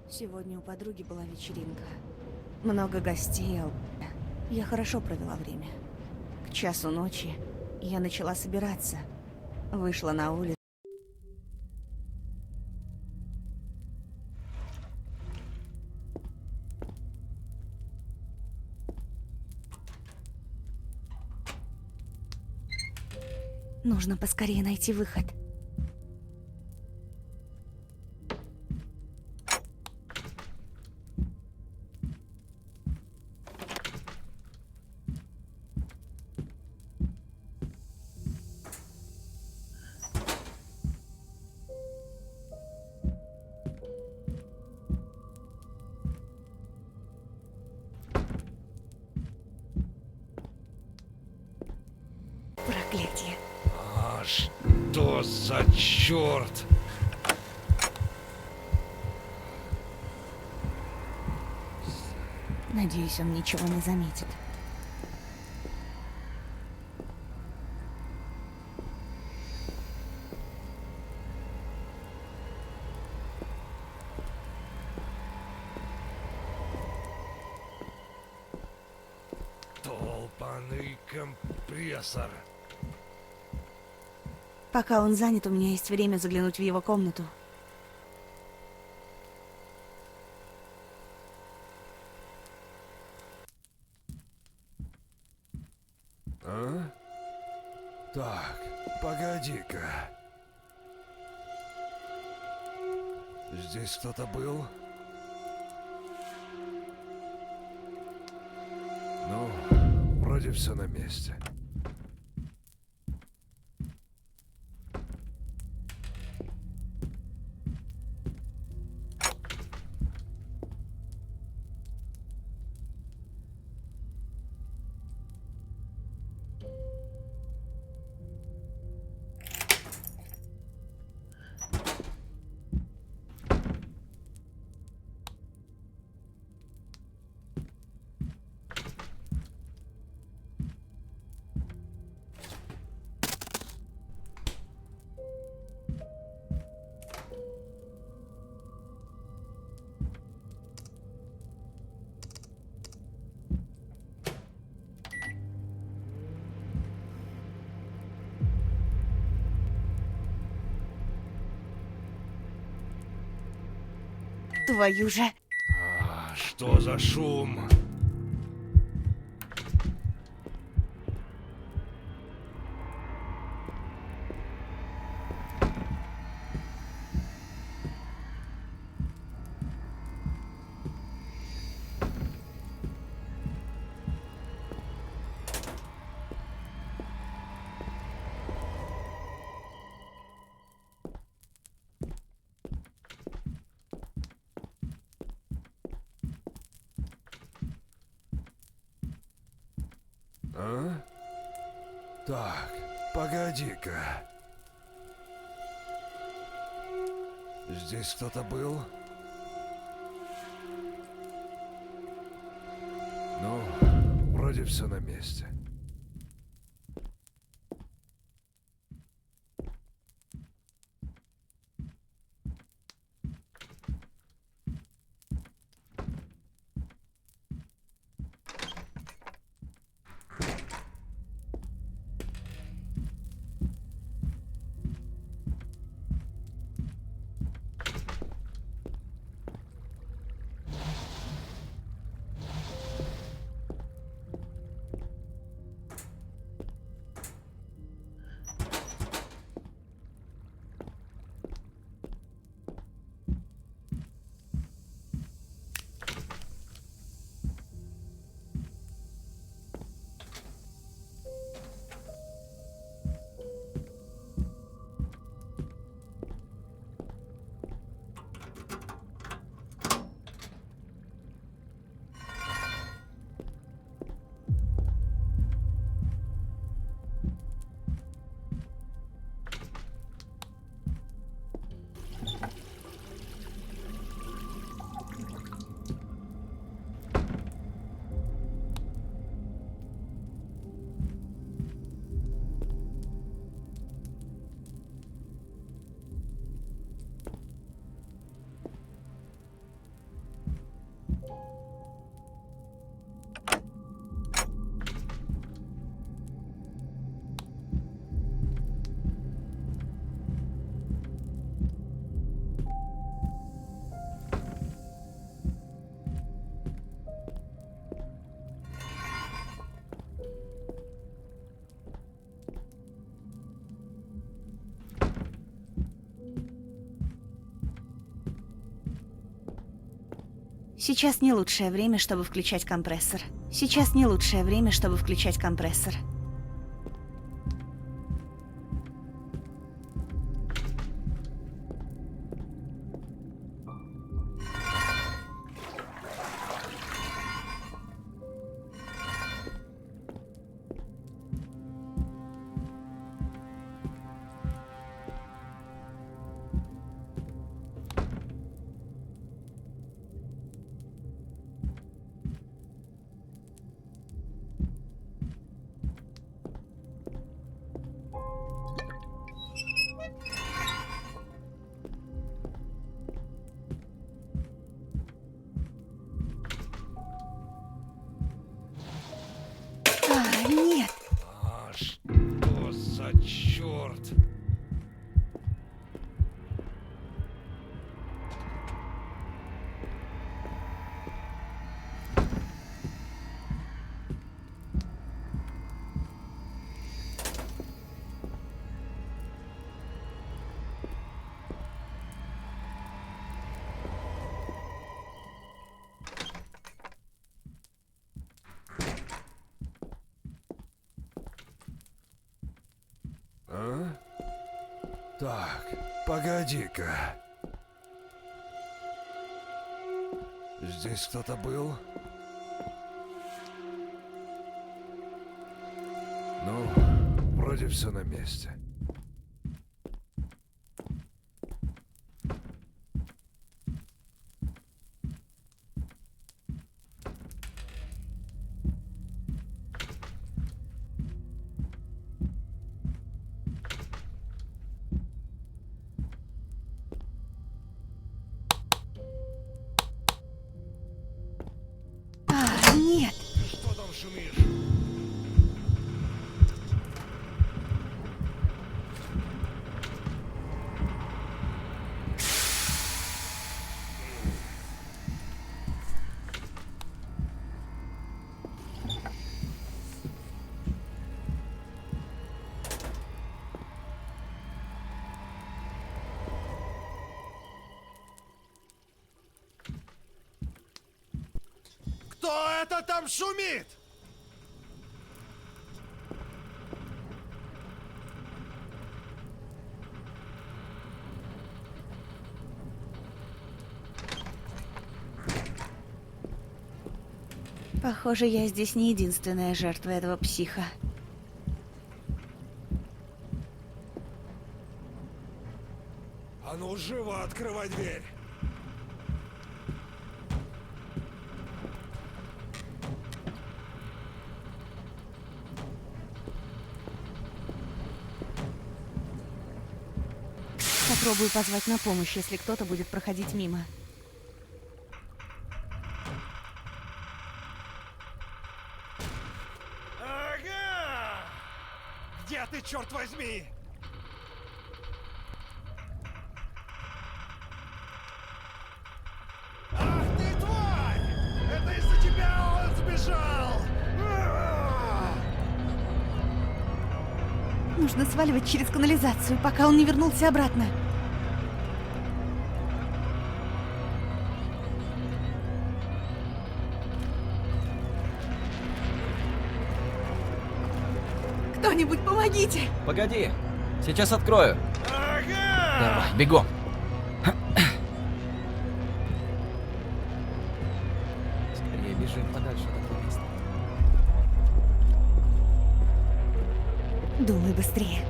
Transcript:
Сегодня у подруги была вечеринка. Много гостей. Я хорошо провела время. К часу ночи я начала собираться. Вышла на улицу. Нужно поскорее найти выход. Проклятие. А что за черт? Надеюсь, он ничего не заметит. Долбаный компрессор. Пока он занят, у меня есть время заглянуть в его комнату. А? Так, погоди-ка. Здесь кто-то был? Ну, вроде все на месте. Твою же... Что за шум? А? Так, погоди-ка. Здесь кто-то был? Ну, вроде все на месте. Сейчас не лучшее время, чтобы включать компрессор. Сейчас не лучшее время, чтобы включать компрессор. Нет! А что за черт? А? Так, погоди-ка. Здесь кто-то был? Ну, вроде все на месте. Нет! Что там шумишь? Кто это там шумит? Похоже, я здесь не единственная жертва этого психа. А ну, живо открывай дверь! Попробую позвать на помощь, если кто-то будет проходить мимо. Ага! Где ты, черт возьми? Ах ты, тварь! Это из-за тебя он сбежал! Нужно сваливать через канализацию, пока он не вернулся обратно. Кто-нибудь помогите! Погоди, сейчас открою. Ага! Давай, бегом. Скорее бежим подальше от этого места. Думай быстрее.